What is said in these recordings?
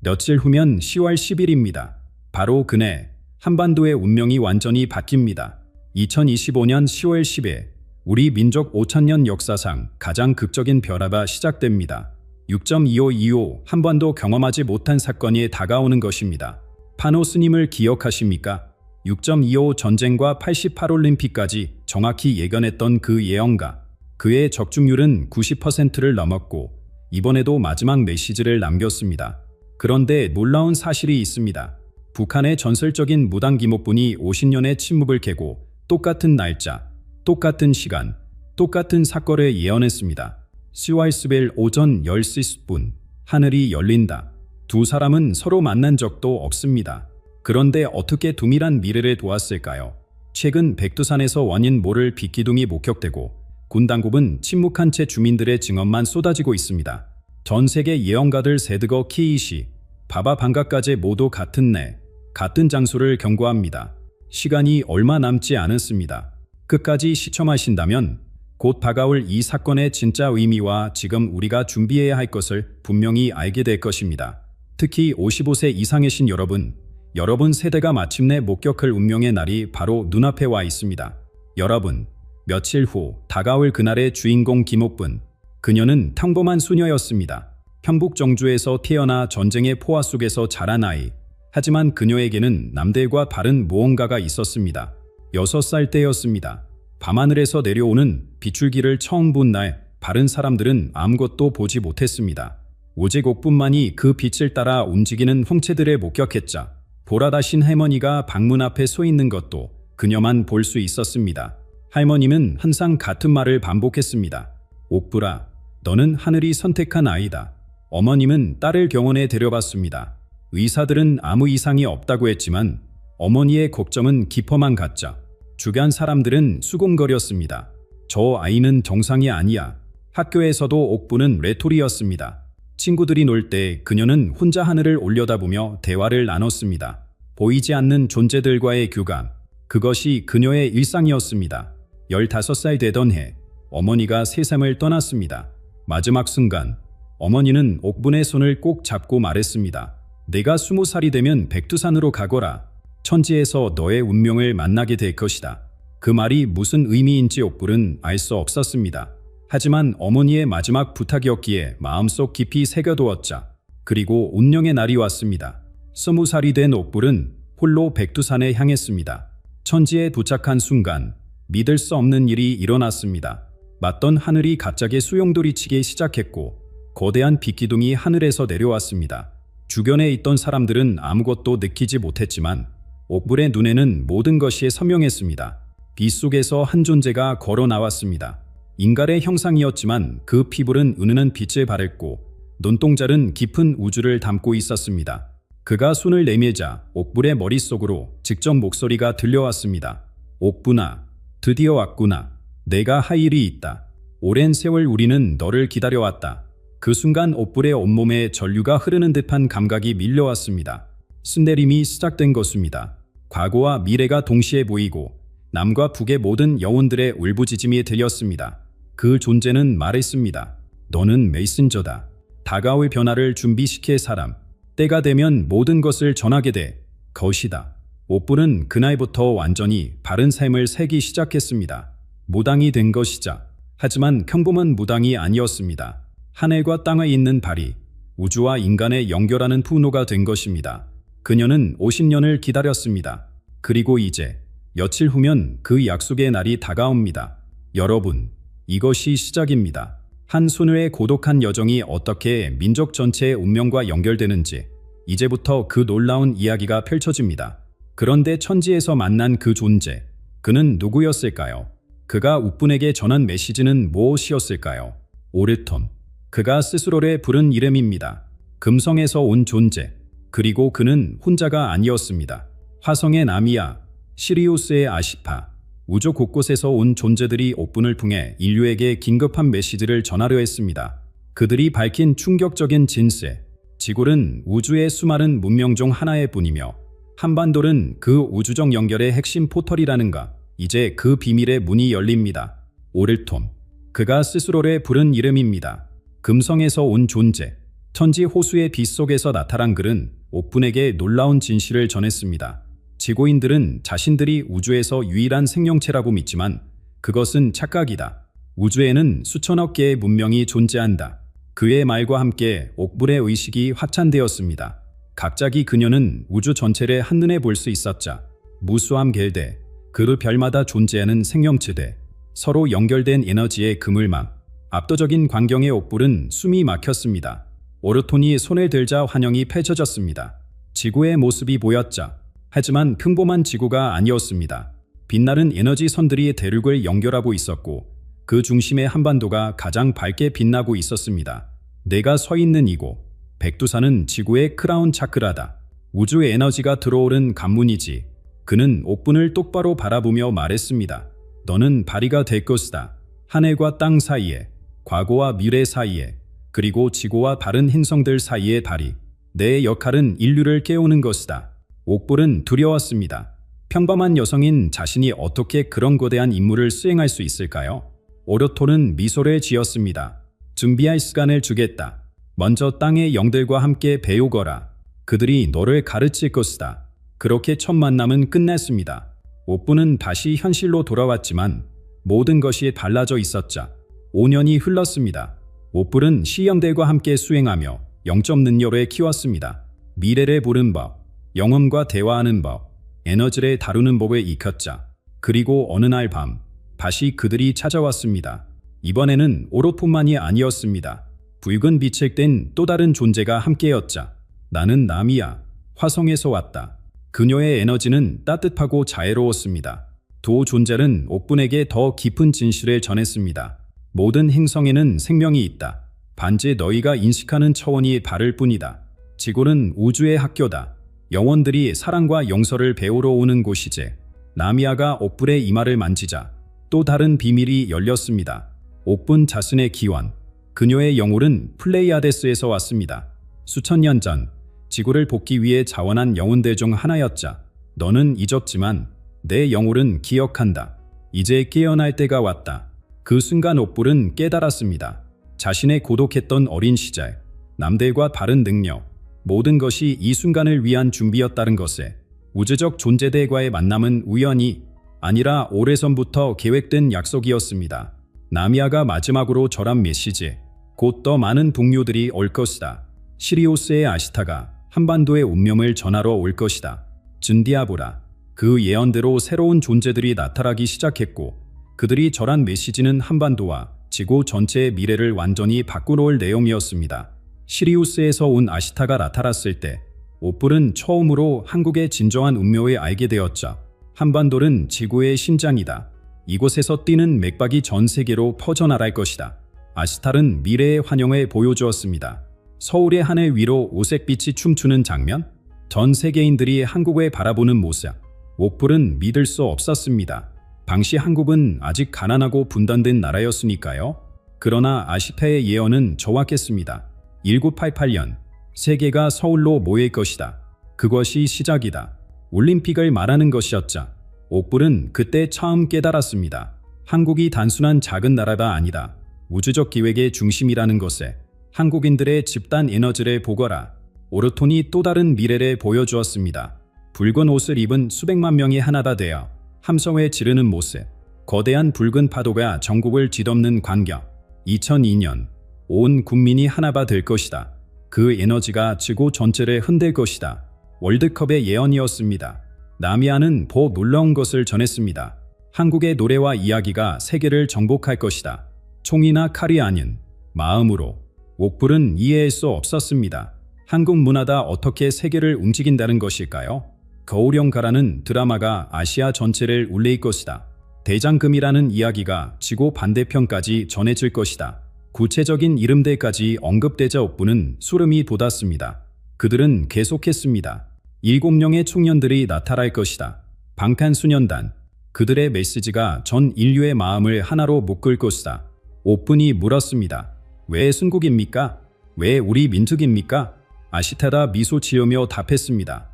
며칠 후면 10월 10일입니다. 바로 그해 한반도의 운명이 완전히 바뀝니다. 2025년 10월 10일 우리 민족 5000년 역사상 가장 극적인 벼라가 시작됩니다. 6.25 이후 한번도 경험하지 못한 사건이 다가오는 것입니다. 파노 스님을 기억하십니까? 6.25 전쟁과 88올림픽까지 정확히 예견했던 그 예언가. 그의 적중률은 90%를 넘었고 이번에도 마지막 메시지를 남겼습니다. 그런데 놀라운 사실이 있습니다. 북한의 전설적인 무당 김옥분이 50년의 침묵을 깨고 똑같은 날짜, 똑같은 시간, 똑같은 사건을 예언했습니다. 10월 10일 오전 10시 10분 하늘이 열린다. 두 사람은 서로 만난 적도 없습니다. 그런데 어떻게 둠밀한 미래를 도왔을까요? 최근 백두산에서 원인 모를 빛기둥이 목격되고 군 당국은 침묵한 채 주민들의 증언만 쏟아지고 있습니다. 전 세계 예언가들 세드거 키이시, 바바 방가까지 모두 같은 날, 같은 장소를 경고합니다. 시간이 얼마 남지 않았습니다. 끝까지 시청하신다면 곧 다가올 이 사건의 진짜 의미와 지금 우리가 준비해야 할 것을 분명히 알게 될 것입니다. 특히 55세 이상이신 여러분 세대가 마침내 목격할 운명의 날이 바로 눈앞에 와 있습니다. 여러분, 며칠 후 다가올 그날의 주인공 김옥분. 그녀는 평범한 소녀였습니다. 평북 정주에서 태어나 전쟁의 포화 속에서 자란 아이. 하지만 그녀에게는 남들과 다른 무언가가 있었습니다. 6살 때였습니다. 밤하늘에서 내려오는 비출기를 처음 본 날, 다른 사람들은 아무것도 보지 못했습니다. 오직 옥분만이 그 빛을 따라 움직이는 홍채들을 목격했자 보라다신 할머니가 방문 앞에 서 있는 것도 그녀만 볼 수 있었습니다. 할머님은 항상 같은 말을 반복했습니다. 옥분아, 너는 하늘이 선택한 아이다. 어머님은 딸을 병원에 데려갔습니다. 의사들은 아무 이상이 없다고 했지만 어머니의 걱정은 깊어만 갔자. 주변 사람들은 수군거렸습니다. 저 아이는 정상이 아니야. 학교에서도 옥분은 레토리였습니다. 친구들이 놀 때 그녀는 혼자 하늘을 올려다보며 대화를 나눴습니다. 보이지 않는 존재들과의 교감. 그것이 그녀의 일상이었습니다. 15살 되던 해 어머니가 세상을 떠났습니다. 마지막 순간 어머니는 옥분의 손을 꼭 잡고 말했습니다. 내가 20살이 되면 백두산으로 가거라. 천지에서 너의 운명을 만나게 될 것이다. 그 말이 무슨 의미인지 옥분은 알 수 없었습니다. 하지만 어머니의 마지막 부탁이었기에 마음속 깊이 새겨두었자. 그리고 운명의 날이 왔습니다. 20살이 된 옥분은 홀로 백두산에 향했습니다. 천지에 도착한 순간 믿을 수 없는 일이 일어났습니다. 맞던 하늘이 갑자기 소용돌이치기 시작했고 거대한 빛기둥이 하늘에서 내려왔습니다. 주변에 있던 사람들은 아무것도 느끼지 못했지만 옥분의 눈에는 모든 것이 선명했습니다. 빛 속에서 한 존재가 걸어 나왔습니다. 인간의 형상이었지만 그 피부는 은은한 빛을 발했고 눈동자는 깊은 우주를 담고 있었습니다. 그가 손을 내밀자 옥분의 머릿속으로 직접 목소리가 들려왔습니다. 옥분아, 드디어 왔구나. 내가 할 일이 있다. 오랜 세월 우리는 너를 기다려왔다. 그 순간 옥분의 온몸에 전류가 흐르는 듯한 감각이 밀려왔습니다. 순내림이 시작된 것입니다. 과거와 미래가 동시에 보이고 남과 북의 모든 영혼들의 울부짖음이 들렸습니다. 그 존재는 말했습니다. 너는 메신저다. 다가올 변화를 준비시킬 사람. 때가 되면 모든 것을 전하게 될 것이다. 옥분은 그날부터 완전히 바른 삶을 살기 시작했습니다. 무당이 된 것이자. 하지만 평범한 무당이 아니었습니다. 하늘과 땅에 있는 발이 우주와 인간을 연결하는 분노가 된 것입니다. 그녀는 50년을 기다렸습니다. 그리고 이제 며칠 후면 그 약속의 날이 다가옵니다. 여러분, 이것이 시작입니다. 한 소녀의 고독한 여정이 어떻게 민족 전체의 운명과 연결되는지 이제부터 그 놀라운 이야기가 펼쳐집니다. 그런데 천지에서 만난 그 존재, 그는 누구였을까요? 그가 옥분에게 전한 메시지는 무엇이었을까요? 오르톤. 그가 스스로를 부른 이름입니다. 금성에서 온 존재. 그리고 그는 혼자가 아니었습니다. 화성의 나미야, 시리우스의 아시파, 우주 곳곳에서 온 존재들이 옥분을 통해 인류에게 긴급한 메시지를 전하려 했습니다. 그들이 밝힌 충격적인 진실. 지구는 우주의 수많은 문명 중 하나일 뿐이며 한반도는 그 우주적 연결의 핵심 포털이라는가. 이제 그 비밀의 문이 열립니다. 오르톤. 그가 스스로를 부른 이름입니다. 금성에서 온 존재. 천지 호수의 빛 속에서 나타난 글은 옥분에게 놀라운 진실을 전했습니다. 지구인들은 자신들이 우주에서 유일한 생명체라고 믿지만 그것은 착각이다. 우주에는 수천억 개의 문명이 존재한다. 그의 말과 함께 옥분의 의식이 확산되었습니다. 갑자기 그녀는 우주 전체를 한눈에 볼 수 있었자 무수함 겔대, 그 별마다 존재하는 생명체들, 서로 연결된 에너지의 그물망, 압도적인 광경의 옥불은 숨이 막혔습니다. 오르톤이 손을 들자 환영이 펼쳐졌습니다. 지구의 모습이 보였자, 하지만 평범한 지구가 아니었습니다. 빛나는 에너지 선들이 대륙을 연결하고 있었고 그 중심의 한반도가 가장 밝게 빛나고 있었습니다. 내가 서 있는 이곳, 백두산은 지구의 크라운 차크라다. 우주의 에너지가 들어오른 관문이지. 그는 옥분을 똑바로 바라보며 말했습니다. 너는 바리가 될 것이다. 하늘과 땅 사이에, 과거와 미래 사이에, 그리고 지구와 다른 행성들 사이의 다리. 내 역할은 인류를 깨우는 것이다. 옥불은 두려웠습니다. 평범한 여성인 자신이 어떻게 그런 거대한 임무를 수행할 수 있을까요? 오르톤은 미소를 지었습니다. 준비할 시간을 주겠다. 먼저 땅의 영들과 함께 배우거라. 그들이 너를 가르칠 것이다. 그렇게 첫 만남은 끝났습니다. 옥분은 다시 현실로 돌아왔지만 모든 것이 달라져 있었자 5년이 흘렀습니다. 옥불은 시험들과 함께 수행하며 영적 능력을 키웠습니다. 미래를 보는 법, 영혼과 대화하는 법, 에너지를 다루는 법을 익혔자. 그리고 어느 날 밤 다시 그들이 찾아왔습니다. 이번에는 오로뿐만이 아니었습니다. 붉은 빛을 뗀 또 다른 존재가 함께였자. 나는 나미야, 화성에서 왔다. 그녀의 에너지는 따뜻하고 자애로웠습니다. 두 존재는 옥분에게 더 깊은 진실을 전했습니다. 모든 행성에는 생명이 있다. 반지 너희가 인식하는 차원이 다를 뿐이다. 지구는 우주의 학교다. 영혼들이 사랑과 용서를 배우러 오는 곳이지. 나미아가 옥분의 이마를 만지자 또 다른 비밀이 열렸습니다. 옥분 자신의 기원. 그녀의 영혼은 플레이아데스에서 왔습니다. 수천 년 전 지구를 돕기 위해 자원한 영혼들 중 하나였자. 너는 잊었지만 내 영혼은 기억한다. 이제 깨어날 때가 왔다. 그 순간 옥불은 깨달았습니다. 자신의 고독했던 어린 시절, 남들과 다른 능력, 모든 것이 이 순간을 위한 준비였다는 것에 우주적 존재들과의 만남은 우연이 아니라 오래전부터 계획된 약속이었습니다. 나미아가 마지막으로 전한 메시지, 곧 더 많은 동료들이 올 것이다. 시리우스의 아시타가 한반도의 운명을 전하러 올 것이다. 준디아보라. 그 예언대로 새로운 존재들이 나타나기 시작했고 그들이 전한 메시지는 한반도와 지구 전체의 미래를 완전히 바꾸놓을 내용이었습니다. 시리우스에서 온 아시타가 나타났을 때 옥불은 처음으로 한국의 진정한 운명을 알게 되었자. 한반도는 지구의 심장이다. 이곳에서 뛰는 맥박이 전 세계로 퍼져나갈 것이다. 아시탈은 미래의 환영을 보여주었습니다. 서울의 하늘 위로 오색빛이 춤추는 장면? 전 세계인들이 한국을 바라보는 모습. 옥불은 믿을 수 없었습니다. 당시 한국은 아직 가난하고 분단된 나라였으니까요. 그러나 아시타의 예언은 정확했습니다. 1988년 세계가 서울로 모일 것이다. 그것이 시작이다. 올림픽을 말하는 것이었자. 옥불은 그때 처음 깨달았습니다. 한국이 단순한 작은 나라가 아니다. 우주적 기획의 중심이라는 것에 한국인들의 집단 에너지를 보거라. 오르톤이 또 다른 미래를 보여주었습니다. 붉은 옷을 입은 수백만 명이 하나가 되어 함성을 지르는 모습. 거대한 붉은 파도가 전국을 뒤덮는 광경. 2002년 온 국민이 하나가 될 것이다. 그 에너지가 지구 전체를 흔들 것이다. 월드컵의 예언이었습니다. 나미아는 더 놀라운 것을 전했습니다. 한국의 노래와 이야기가 세계를 정복할 것이다. 총이나 칼이 아닌 마음으로. 옥불은 이해할 수 없었습니다. 한국 문화가 어떻게 세계를 움직인다는 것일까요? 거울형가라는 드라마가 아시아 전체를 울릴 것이다. 대장금이라는 이야기가 지구 반대편까지 전해질 것이다. 구체적인 이름들까지 언급되자 옥불은 소름이 돋았습니다. 그들은 계속했습니다. 7명의 청년들이 나타날 것이다. 방탄소년단. 그들의 메시지가 전 인류의 마음을 하나로 묶을 것이다. 옥분이 물었습니다. 왜 순국입니까? 왜 우리 민족입니까? 아시타가 미소 지으며 답했습니다.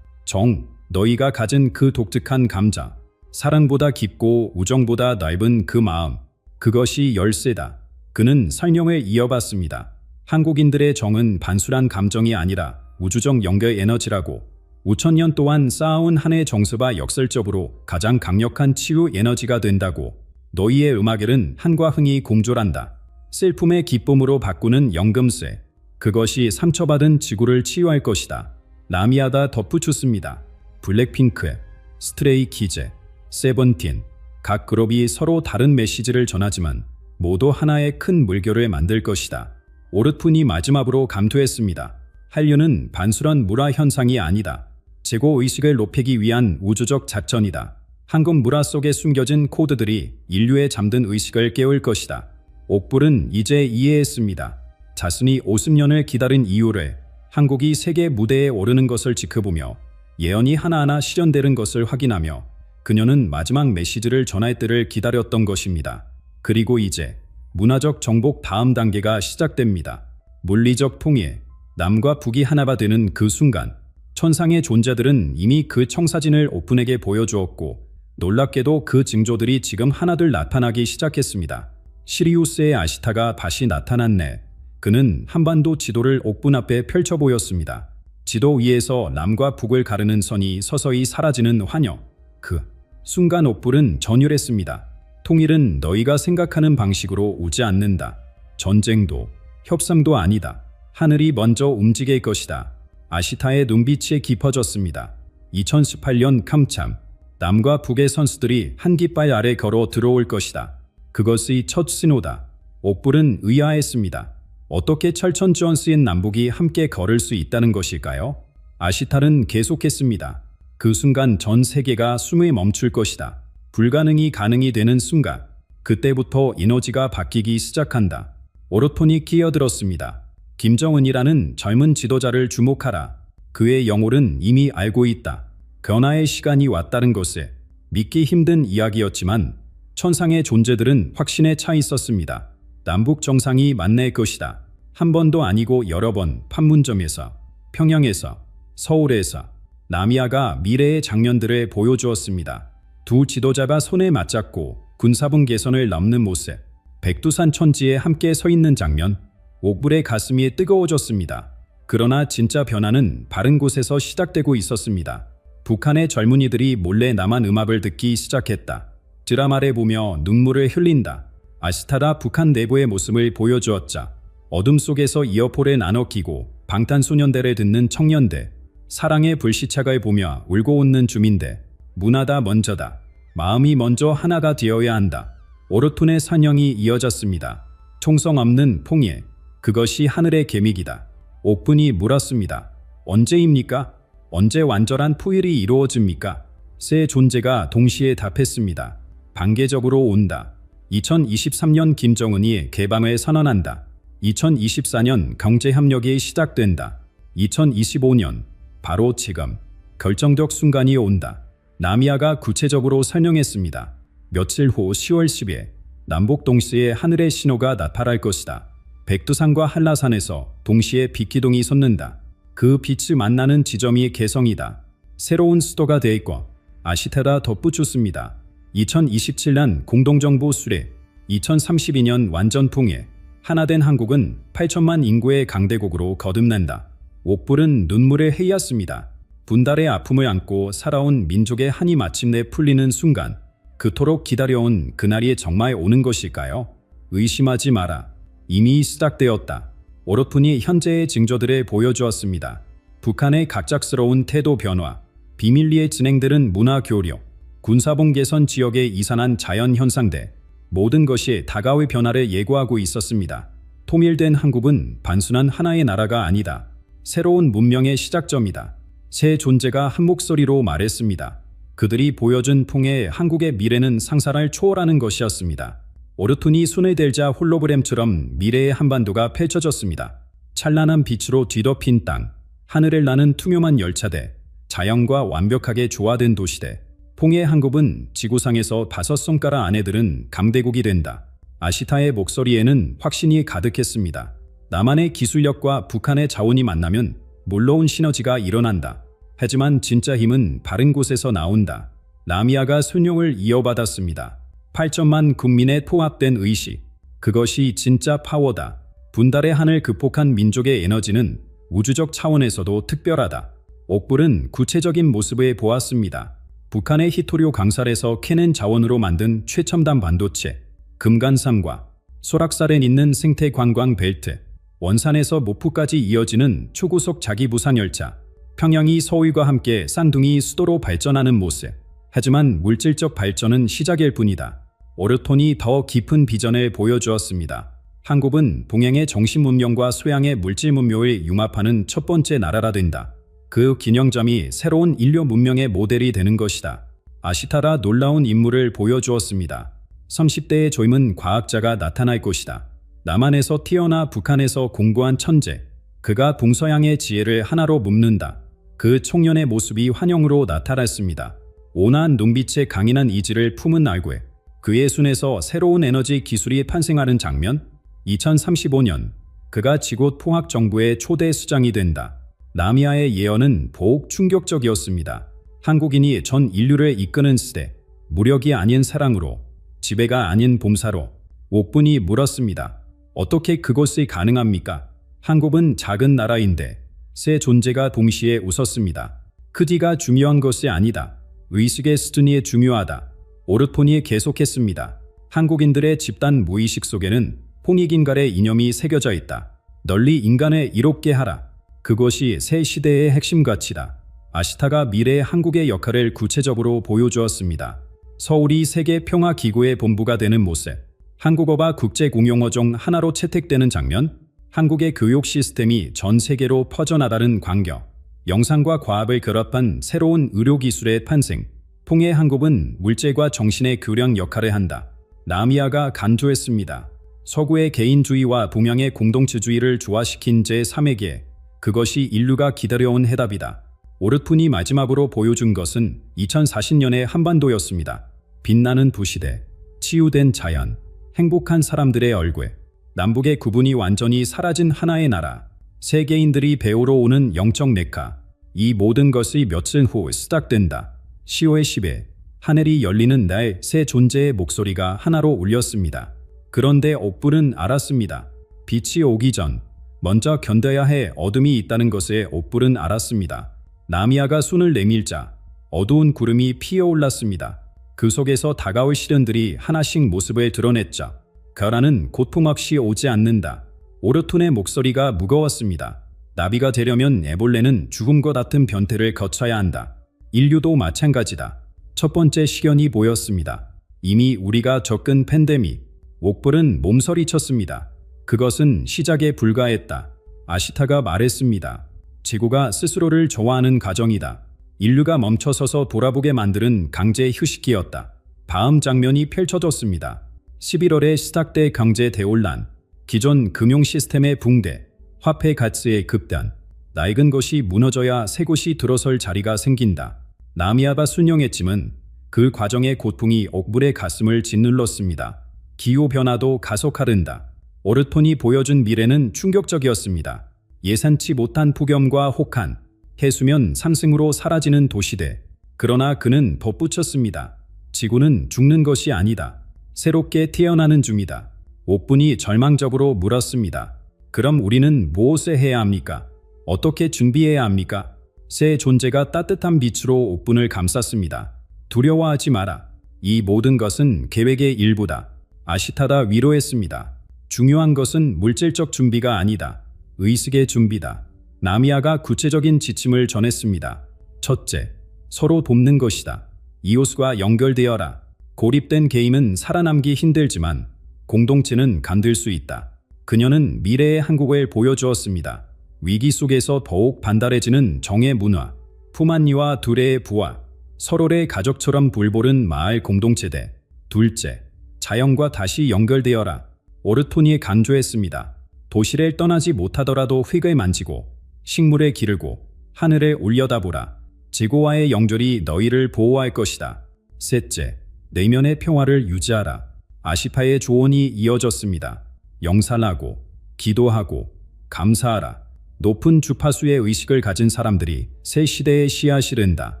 너희가 가진 그 독특한 감자, 사랑보다 깊고 우정보다 넓은 그 마음, 그것이 열쇠다. 그는 설명을 이어봤습니다. 한국인들의 정은 단순한 감정이 아니라 우주적 연결 에너지라고. 5천년 동안 쌓아온 한의 정수가 역설적으로 가장 강력한 치유 에너지가 된다고. 너희의 음악에는 한과 흥이 공존한다. 슬픔의 기쁨으로 바꾸는 연금쇠. 그것이 상처받은 지구를 치유할 것이다. 라미아가 덧붙였습니다. 블랙핑크, 스트레이 키즈, 세븐틴, 각 그룹이 서로 다른 메시지를 전하지만 모두 하나의 큰 물결을 만들 것이다. 오르푼이 마지막으로 감토했습니다. 한류는 단순한 문화 현상이 아니다. 제고의식을 높이기 위한 우주적 작전이다. 한국 문화 속에 숨겨진 코드들이 인류의 잠든 의식을 깨울 것이다. 옥불은 이제 이해했습니다. 자신이 50년을 기다린 이유를, 한국이 세계 무대에 오르는 것을 지켜보며 예언이 하나하나 실현되는 것을 확인하며 그녀는 마지막 메시지를 전할 때를 기다렸던 것입니다. 그리고 이제 문화적 정복 다음 단계가 시작됩니다. 물리적 통일, 남과 북이 하나가 되는 그 순간, 천상의 존재들은 이미 그 청사진을 오픈에게 보여주었고 놀랍게도 그 징조들이 지금 하나둘 나타나기 시작했습니다. 시리우스의 아시타가 다시 나타났네. 그는 한반도 지도를 옥분 앞에 펼쳐 보였습니다. 지도 위에서 남과 북을 가르는 선이 서서히 사라지는 환영. 그 순간 옥불은 전율했습니다. 통일은 너희가 생각하는 방식으로 오지 않는다. 전쟁도 협상도 아니다. 하늘이 먼저 움직일 것이다. 아시타의 눈빛이 깊어졌습니다. 2018년 캄참, 남과 북의 선수들이 한 깃발 아래 걸어 들어올 것이다. 그것의 첫 신호다. 옥불은 의아했습니다. 어떻게 철천지원스인 남북이 함께 걸을 수 있다는 것일까요? 아시탈은 계속했습니다. 그 순간 전 세계가 숨이 멈출 것이다. 불가능이 가능이 되는 순간, 그때부터 에너지가 바뀌기 시작한다. 오르톤이 끼어들었습니다. 김정은이라는 젊은 지도자를 주목하라. 그의 영혼은 이미 알고 있다. 변화의 시간이 왔다는 것을. 믿기 힘든 이야기였지만 천상의 존재들은 확신에 차 있었습니다. 남북 정상이 만날 것이다. 한 번도 아니고 여러 번 판문점에서, 평양에서, 서울에서 라미아가 미래의 장면들을 보여주었습니다. 두 지도자가 손에 맞잡고 군사분 개선을 넘는 모습, 백두산 천지에 함께 서 있는 장면, 옥불의 가슴이 뜨거워졌습니다. 그러나 진짜 변화는 바른 곳에서 시작되고 있었습니다. 북한의 젊은이들이 몰래 남한 음악을 듣기 시작했다. 드라마를 보며 눈물을 흘린다. 아시타가 북한 내부의 모습을 보여주었자 어둠 속에서 이어폰을 나눠 끼고 방탄소년단을 듣는 청년들, 사랑의 불시착을 보며 울고 웃는 주민들, 문화다 먼저다. 마음이 먼저 하나가 되어야 한다. 오르톤의 선영이 이어졌습니다. 총성 없는 통일, 그것이 하늘의 계획이다. 옥분이 물었습니다. 언제입니까? 언제 완전한 통일이 이루어집니까? 세 존재가 동시에 답했습니다. 단계적으로 온다. 2023년 김정은이 개방을 선언한다. 2024년 경제협력이 시작된다. 2025년 바로 지금 결정적 순간이 온다. 라미아가 구체적으로 설명했습니다. 며칠 후 10월 10일 남북 동시에 하늘의 신호가 나타날 것이다. 백두산과 한라산에서 동시에 빛기둥이 솟는다. 그 빛이 만나는 지점이 개성이다. 새로운 수도가 될 것. 아시타가 덧붙였습니다. 2027년 공동정부 수립, 2032년 완전 통일. 하나된 한국은 8천만 인구의 강대국으로 거듭난다. 옥불은 눈물을 흘렸습니다. 분달의 아픔을 안고 살아온 민족의 한이 마침내 풀리는 순간, 그토록 기다려온 그날이 정말 오는 것일까요? 의심하지 마라. 이미 시작되었다. 오르푼이 현재의 징조들을 보여주었습니다. 북한의 갑작스러운 태도 변화, 비밀리에 진행되는 문화 교류, 군사봉 개선 지역에 이산한 자연 현상들, 모든 것이 다가올 변화를 예고하고 있었습니다. 통일된 한국은 단순한 하나의 나라가 아니다. 새로운 문명의 시작점이다. 새 존재가 한 목소리로 말했습니다. 그들이 보여준 통해 한국의 미래는 상상을 초월하는 것이었습니다. 오르툰이 손을 들자 홀로그램처럼 미래의 한반도가 펼쳐졌습니다. 찬란한 빛으로 뒤덮인 땅, 하늘을 나는 투명한 열차대, 자연과 완벽하게 조화된 도시대. 통의 한국은 지구상에서 5손가락 안에 들은 강대국이 된다. 아시타의 목소리에는 확신이 가득했습니다. 남한의 기술력과 북한의 자원이 만나면 놀라운 시너지가 일어난다. 하지만 진짜 힘은 바른 곳에서 나온다. 라미아가 순용을 이어받았습니다. 8천만 국민의 통합된 의식. 그것이 진짜 파워다. 분달의 한을 극복한 민족의 에너지는 우주적 차원에서도 특별하다. 옥불은 구체적인 모습을 보았습니다. 북한의 히토류 강살에서 캐낸 자원으로 만든 최첨단 반도체, 금간삼과 소락살에 있는 생태 관광 벨트, 원산에서 모푸까지 이어지는 초고속 자기부상 열차, 평양이 서울과 함께 쌍둥이 수도로 발전하는 모습. 하지만 물질적 발전은 시작일 뿐이다. 오르톤이 더 깊은 비전을 보여주었습니다. 한국은 동양의 정신 문명과 소양의 물질 문명을 융합하는 첫 번째 나라라 된다. 그 균형점이 새로운 인류 문명의 모델이 되는 것이다. 아시타라 놀라운 인물을 보여주었습니다. 30대의 젊은 과학자가 나타날 것이다. 남한에서 태어나 북한에서 공부한 천재. 그가 동서양의 지혜를 하나로 묶는다. 그 청년의 모습이 환영으로 나타났습니다. 온화한 눈빛에 강인한 이지를 품은 얼굴. 그의 손에서 새로운 에너지 기술이 탄생하는 장면. 2035년 그가 지구 통합 정부의 초대 수장이 된다. 나미아의 예언은 더욱 충격적이었습니다. 한국인이 전 인류를 이끄는 시대. 무력이 아닌 사랑으로, 지배가 아닌 봉사로. 옥분이 물었습니다. 어떻게 그것이 가능합니까? 한국은 작은 나라인데 새 존재가 동시에 웃었습니다. 크기가 중요한 것이 아니다. 의식의 수준이 중요하다. 오르톤이 계속했습니다. 한국인들의 집단 무의식 속에는 홍익인간의 이념이 새겨져 있다. 널리 인간을 이롭게 하라. 그것이 새 시대의 핵심 가치다. 아시타가 미래의 한국의 역할을 구체적으로 보여주었습니다. 서울이 세계평화기구의 본부가 되는 모습. 한국어가 국제공용어 중 하나로 채택되는 장면. 한국의 교육 시스템이 전 세계로 퍼져나가는 광경. 영상과 과학을 결합한 새로운 의료기술의 탄생. 통해 한국은 물질과 정신의 교량 역할을 한다. 나미아가 강조했습니다. 서구의 개인주의와 동양의 공동체주의를 조화시킨 제3의 기회. 그것이 인류가 기다려온 해답이다. 오르톤이 마지막으로 보여준 것은 2040년의 한반도였습니다. 빛나는 부시대, 치유된 자연, 행복한 사람들의 얼굴. 남북의 구분이 완전히 사라진 하나의 나라. 세계인들이 배우러 오는 영적 메카. 이 모든 것이 며칠 후 시작된다. 10월 10일 하늘이 열리는 날 새 존재의 목소리가 하나로 울렸습니다. 그런데 옥불은 알았습니다. 빛이 오기 전 먼저 견뎌야 해 어둠이 있다는 것을 옥불은 알았습니다. 나미아가 손을 내밀자 어두운 구름이 피어올랐습니다. 그 속에서 다가올 시련들이 하나씩 모습을 드러냈죠. 결함은 고통 없이 오지 않는다. 오르톤의 목소리가 무거웠습니다. 나비가 되려면 애벌레는 죽음과 같은 변태를 거쳐야 한다. 인류도 마찬가지다. 첫 번째 시련이 보였습니다. 이미 우리가 겪은 팬데믹. 옥불은 몸서리쳤습니다. 그것은 시작에 불과했다. 아시타가 말했습니다. 지구가 스스로를 저화하는 과정이다. 인류가 멈춰서서 돌아보게 만드는 강제 휴식기였다. 다음 장면이 펼쳐졌습니다. 11월에 시작된 경제 대혼란, 기존 금융 시스템의 붕괴, 화폐 가치의 급변, 낡은 것이 무너져야 새 것이 들어설 자리가 생긴다. 나미아가 순영했지만 그 과정의 고통이 옥불의 가슴을 짓눌렀습니다. 기후변화도 가속화된다. 오르톤이 보여준 미래는 충격적이었습니다. 예상치 못한 폭염과 혹한, 해수면 상승으로 사라지는 도시대. 그러나 그는 덧붙였습니다. 지구는 죽는 것이 아니다. 새롭게 태어나는 중이다. 옥분이 절망적으로 물었습니다. 그럼 우리는 무엇을 해야 합니까? 어떻게 준비해야 합니까? 새 존재가 따뜻한 빛으로 옥분을 감쌌습니다. 두려워하지 마라. 이 모든 것은 계획의 일부다. 아시타가 위로했습니다. 중요한 것은 물질적 준비가 아니다. 의식의 준비다. 나미아가 구체적인 지침을 전했습니다. 첫째, 서로 돕는 것이다. 이웃과 연결되어라. 고립된 개인은 살아남기 힘들지만 공동체는 간들 수 있다. 그녀는 미래의 한국을 보여주었습니다. 위기 속에서 더욱 반달해지는 정의 문화, 품안리와 두레의 부화, 서로의 가족처럼 불보른 마을 공동체대. 둘째, 자연과 다시 연결되어라. 오르톤이 강조했습니다. 도시를 떠나지 못하더라도 흙을 만지고 식물을 기르고 하늘을 올려다보라. 지구와의 연결이 너희를 보호할 것이다. 셋째, 내면의 평화를 유지하라. 아시타의 조언이 이어졌습니다. 영살하고 기도하고 감사하라. 높은 주파수의 의식을 가진 사람들이 새 시대의 씨앗이 된다.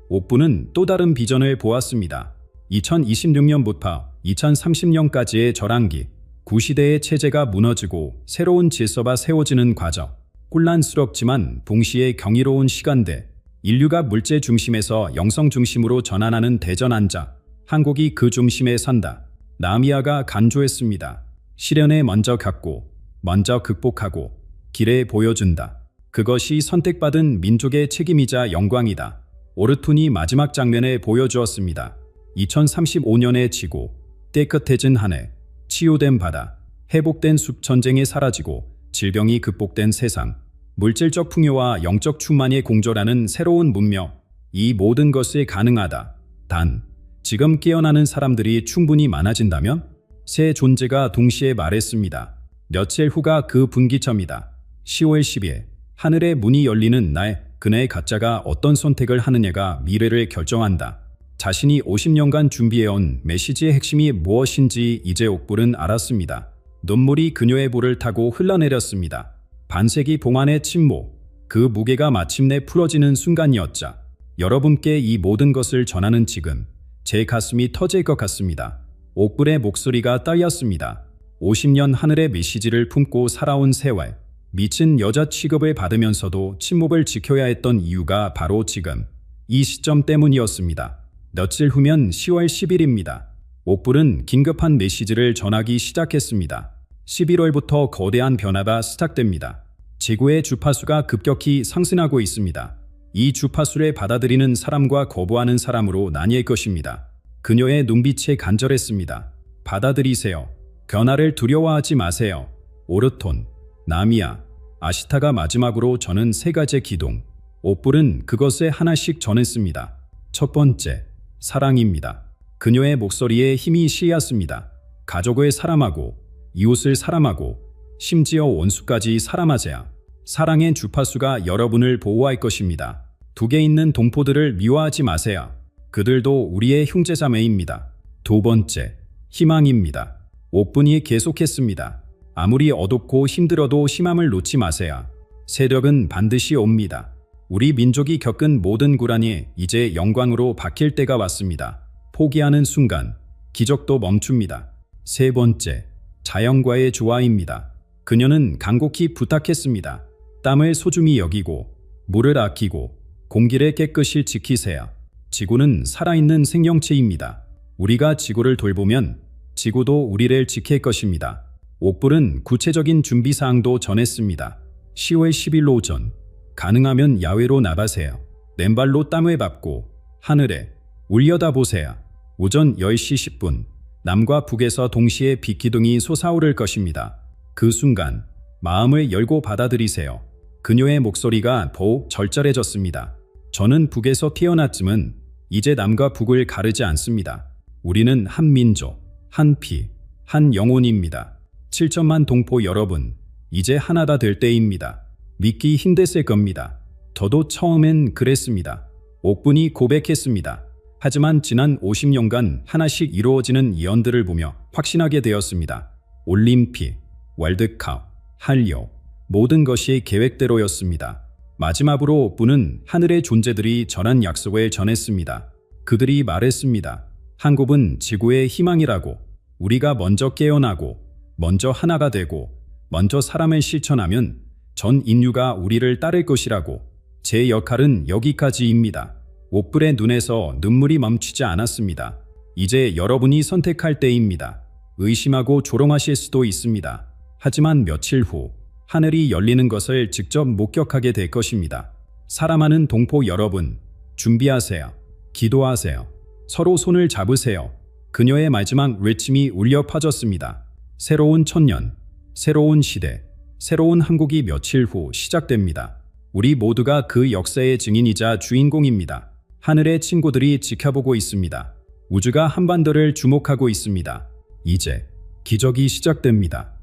옥분은 또 다른 비전을 보았습니다. 2026년부터 2030년까지의 절한기, 구시대의 체제가 무너지고 새로운 질서가 세워지는 과정. 혼란스럽지만 동시에 경이로운 시간대. 인류가 물질 중심에서 영성 중심으로 전환하는 대전환자. 한국이 그 중심에 선다. 나미야가 간주했습니다. 시련에 먼저 겪고, 먼저 극복하고, 길에 보여준다. 그것이 선택받은 민족의 책임이자 영광이다. 오르툰이 마지막 장면에 보여주었습니다. 2035년의 지구, 깨끗해진 하늘, 치유된 바다, 회복된 숲, 전쟁이 사라지고 질병이 극복된 세상, 물질적 풍요와 영적 충만이 공존하는 새로운 문명. 이 모든 것이 가능하다. 단, 지금 깨어나는 사람들이 충분히 많아진다면? 세 존재가 동시에 말했습니다. 며칠 후가 그 분기점이다. 10월 10일, 하늘의 문이 열리는 날, 그네의 가짜가 어떤 선택을 하느냐가 미래를 결정한다. 자신이 50년간 준비해온 메시지의 핵심이 무엇인지 이제 옥불은 알았습니다. 눈물이 그녀의 볼을 타고 흘러내렸습니다. 반세기 봉안의 침묵, 그 무게가 마침내 풀어지는 순간이었자. 여러분께 이 모든 것을 전하는 지금, 제 가슴이 터질 것 같습니다. 옥불의 목소리가 떨렸습니다. 50년 하늘의 메시지를 품고 살아온 세월, 미친 여자 취급을 받으면서도 침묵을 지켜야 했던 이유가 바로 지금, 이 시점 때문이었습니다. 며칠 후면 10월 10일입니다. 옥불은 긴급한 메시지를 전하기 시작했습니다. 11월부터 거대한 변화가 시작됩니다. 지구의 주파수가 급격히 상승하고 있습니다. 이 주파수를 받아들이는 사람과 거부하는 사람으로 나뉠 것입니다. 그녀의 눈빛이 간절했습니다. 받아들이세요. 변화를 두려워하지 마세요. 오르톤, 나미야, 아시타가 마지막으로 저는 세 가지 기둥. 옥불은 그것에 하나씩 전했습니다. 첫 번째, 사랑입니다. 그녀의 목소리에 힘이 실렸습니다. 가족을 사랑하고, 이웃을 사랑하고, 심지어 원수까지 사랑하세요. 사랑의 주파수가 여러분을 보호할 것입니다. 두 개 있는 동포들을 미워하지 마세요. 그들도 우리의 형제자매입니다. 두 번째, 희망입니다. 옥분이 계속했습니다. 아무리 어둡고 힘들어도 희망을 놓지 마세요. 세력은 반드시 옵니다. 우리 민족이 겪은 모든 고난이 이제 영광으로 바뀔 때가 왔습니다. 포기하는 순간, 기적도 멈춥니다. 세 번째, 자연과의 조화입니다. 그녀는 간곡히 부탁했습니다. 땀을 소중히 여기고, 물을 아끼고, 공기를 깨끗이 지키세요. 지구는 살아있는 생명체입니다. 우리가 지구를 돌보면 지구도 우리를 지킬 것입니다. 옥불은 구체적인 준비사항도 전했습니다. 10월 10일 오전, 가능하면 야외로 나가세요. 맨발로 땀을 밟고 하늘에 올려다보세요. 오전 10시 10분, 남과 북에서 동시에 빛기둥이 솟아오를 것입니다. 그 순간 마음을 열고 받아들이세요. 그녀의 목소리가 더욱 절절해졌습니다. 저는 북에서 태어났지만 이제 남과 북을 가르지 않습니다. 우리는 한 민족, 한 피, 한 영혼입니다. 7천만 동포 여러분, 이제 하나가 될 때입니다. 믿기 힘드실 겁니다. 저도 처음엔 그랬습니다. 옥분이 고백했습니다. 하지만 지난 50년간 하나씩 이루어지는 예언들을 보며 확신하게 되었습니다. 올림픽, 월드컵, 한류, 모든 것이 계획대로였습니다. 마지막으로 옥분은 하늘의 존재들이 전한 약속을 전했습니다. 그들이 말했습니다. 한국은 지구의 희망이라고. 우리가 먼저 깨어나고, 먼저 하나가 되고, 먼저 사람을 실천하면 전 인류가 우리를 따를 것이라고. 제 역할은 여기까지입니다. 옥불의 눈에서 눈물이 멈추지 않았습니다. 이제 여러분이 선택할 때입니다. 의심하고 조롱하실 수도 있습니다. 하지만 며칠 후 하늘이 열리는 것을 직접 목격하게 될 것입니다. 사랑하는 동포 여러분, 준비하세요. 기도하세요. 서로 손을 잡으세요. 그녀의 마지막 외침이 울려 퍼졌습니다. 새로운 천년, 새로운 시대, 새로운 한국이 며칠 후 시작됩니다. 우리 모두가 그 역사의 증인이자 주인공입니다. 하늘의 친구들이 지켜보고 있습니다. 우주가 한반도를 주목하고 있습니다. 이제 기적이 시작됩니다.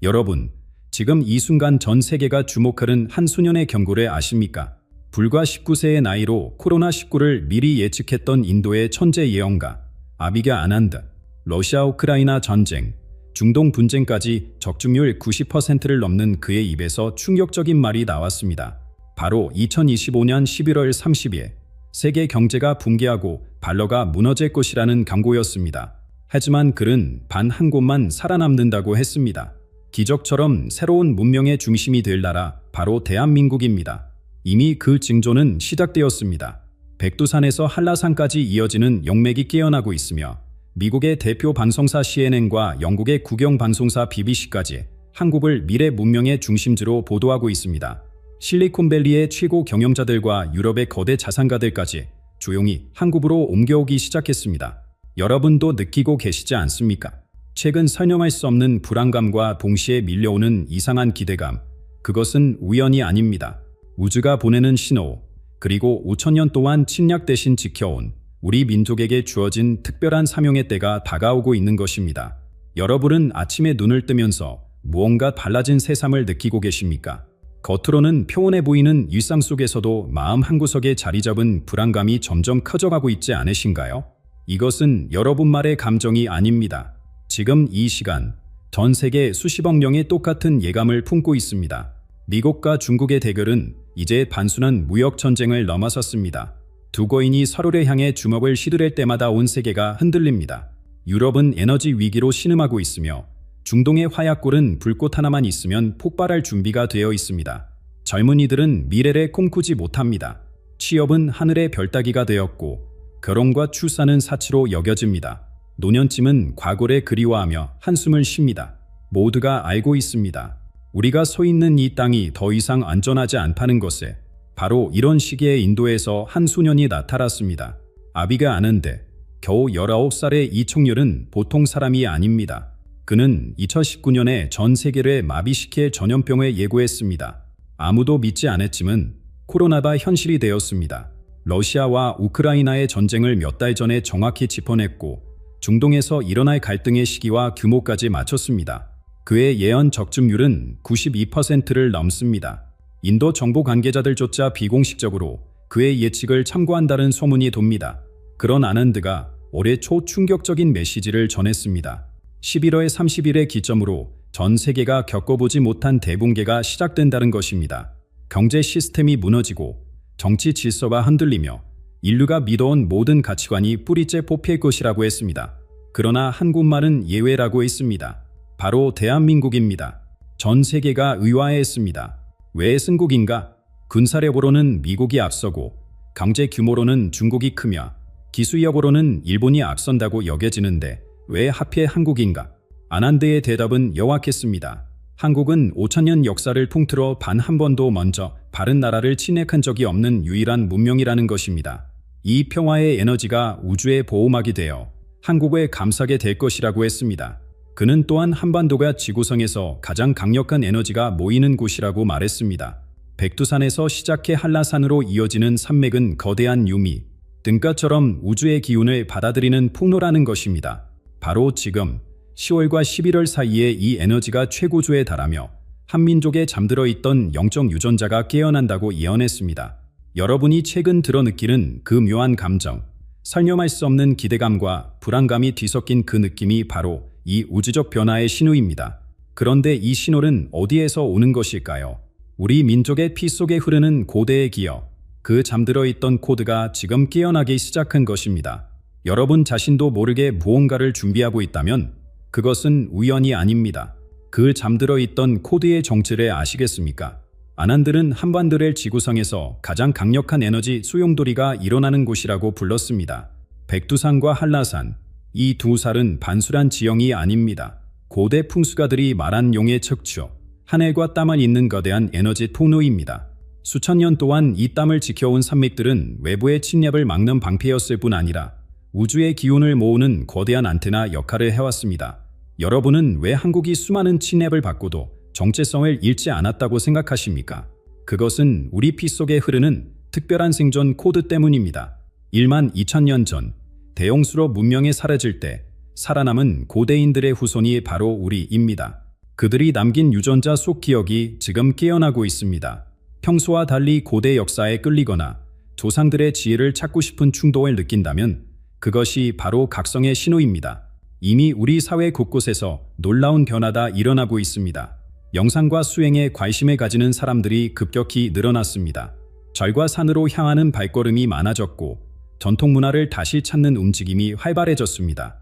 여러분, 지금 이 순간 전 세계가 주목하는 한 소년의 경고를 아십니까? 불과 19세의 나이로 코로나19를 미리 예측했던 인도의 천재 예언가 아비가 아난드. 러시아 우크라이나 전쟁, 중동 분쟁까지 적중률 90%를 넘는 그의 입에서 충격적인 말이 나왔습니다. 바로 2025년 11월 30일 세계 경제가 붕괴하고 발러가 무너질 것이라는 경고였습니다. 하지만 글은 단 한 곳만 살아남는다고 했습니다. 기적처럼 새로운 문명의 중심이 될 나라, 바로 대한민국입니다. 이미 그 징조는 시작되었습니다. 백두산에서 한라산까지 이어지는 영맥이 깨어나고 있으며 미국의 대표 방송사 CNN과 영국의 국영 방송사 BBC까지 한국을 미래 문명의 중심지로 보도하고 있습니다. 실리콘밸리의 최고 경영자들과 유럽의 거대 자산가들까지 조용히 한국으로 옮겨오기 시작했습니다. 여러분도 느끼고 계시지 않습니까? 최근 설명할 수 없는 불안감과 동시에 밀려오는 이상한 기대감. 그것은 우연이 아닙니다. 우주가 보내는 신호, 그리고 5천년 동안 침략 대신 지켜온 우리 민족에게 주어진 특별한 사명의 때가 다가오고 있는 것입니다. 여러분은 아침에 눈을 뜨면서 무언가 달라진 새삼을 느끼고 계십니까? 겉으로는 평온해 보이는 일상 속에서도 마음 한구석에 자리 잡은 불안감이 점점 커져가고 있지 않으신가요? 이것은 여러분만의 감정이 아닙니다. 지금 이 시간, 전 세계 수십억 명이 똑같은 예감을 품고 있습니다. 미국과 중국의 대결은 이제 단순한 무역 전쟁을 넘어섰습니다. 두 거인이 서로를 향해 주먹을 휘두를 때마다 온 세계가 흔들립니다. 유럽은 에너지 위기로 신음하고 있으며 중동의 화약골은 불꽃 하나만 있으면 폭발할 준비가 되어 있습니다. 젊은이들은 미래를 꿈꾸지 못합니다. 취업은 하늘의 별따기가 되었고 결혼과 출산은 사치로 여겨집니다. 노년쯤은 과거를 그리워하며 한숨을 쉽니다. 모두가 알고 있습니다. 우리가 서 있는 이 땅이 더 이상 안전하지 않다는 것에 바로 이런 시기에 인도에서 한 소년이 나타났습니다. 아비가 아는데 겨우 19살의 이 청년은 보통 사람이 아닙니다. 그는 2019년에 전 세계를 마비시킬 전염병을 예고했습니다. 아무도 믿지 않았지만 코로나가 현실이 되었습니다. 러시아와 우크라이나의 전쟁을 몇 달 전에 정확히 짚어냈고 중동에서 일어날 갈등의 시기와 규모까지 맞췄습니다. 그의 예언 적중률은 92%를 넘습니다. 인도 정보 관계자들조차 비공식적으로 그의 예측을 참고한다는 소문이 돕니다. 그런 아난드가 올해 초 충격적인 메시지를 전했습니다. 11월 30일의 기점으로 전 세계가 겪어보지 못한 대붕괴가 시작된다는 것입니다. 경제 시스템이 무너지고 정치 질서가 흔들리며 인류가 믿어온 모든 가치관이 뿌리째 뽑힐 것이라고 했습니다. 그러나 한국말은 예외라고 했습니다. 바로 대한민국입니다. 전 세계가 의아해했습니다. 왜 승국인가? 군사력으로는 미국이 앞서고 경제 규모로는 중국이 크며 기술력으로는 일본이 앞선다고 여겨지는데 왜 하필 한국인가? 아난드의 대답은 명확했습니다. 한국은 5천년 역사를 통틀어 단 한 번도 먼저 다른 나라를 침략한 적이 없는 유일한 문명이라는 것입니다. 이 평화의 에너지가 우주의 보호막이 되어 한국에 감싸게 될 것이라고 했습니다. 그는 또한 한반도가 지구상에서 가장 강력한 에너지가 모이는 곳이라고 말했습니다. 백두산에서 시작해 한라산으로 이어지는 산맥은 거대한 유미, 등가처럼 우주의 기운을 받아들이는 폭로라는 것입니다. 바로 지금 10월과 11월 사이에 이 에너지가 최고조에 달하며 한민족에 잠들어 있던 영적 유전자가 깨어난다고 예언했습니다. 여러분이 최근 들어 느끼는 그 묘한 감정, 설명할 수 없는 기대감과 불안감이 뒤섞인 그 느낌이 바로 이 우주적 변화의 신호입니다. 그런데 이 신호는 어디에서 오는 것일까요? 우리 민족의 피 속에 흐르는 고대의 기억, 그 잠들어 있던 코드가 지금 깨어나기 시작한 것입니다. 여러분 자신도 모르게 무언가를 준비하고 있다면 그것은 우연이 아닙니다. 그 잠들어 있던 코드의 정체를 아시겠습니까? 아난드는 한반도를 지구상에서 가장 강력한 에너지 소용돌이가 일어나는 곳이라고 불렀습니다. 백두산과 한라산, 이 두 살은 단순한 지형이 아닙니다. 고대 풍수가들이 말한 용의 척추, 하늘과 땀을 잇는 거대한 에너지 통로입니다. 수천 년 동안 이 땀을 지켜온 산맥들은 외부의 침략을 막는 방패였을 뿐 아니라 우주의 기운을 모으는 거대한 안테나 역할을 해왔습니다. 여러분은 왜 한국이 수많은 침략을 받고도 정체성을 잃지 않았다고 생각하십니까? 그것은 우리 피 속에 흐르는 특별한 생존 코드 때문입니다. 1만 2천년 전 대용수로 문명이 사라질 때 살아남은 고대인들의 후손이 바로 우리입니다. 그들이 남긴 유전자 속 기억이 지금 깨어나고 있습니다. 평소와 달리 고대 역사에 끌리거나 조상들의 지혜를 찾고 싶은 충동을 느낀다면 그것이 바로 각성의 신호입니다. 이미 우리 사회 곳곳에서 놀라운 변화가 일어나고 있습니다. 명상과 수행에 관심을 가지는 사람들이 급격히 늘어났습니다. 절과 산으로 향하는 발걸음이 많아졌고 전통 문화를 다시 찾는 움직임이 활발해졌습니다.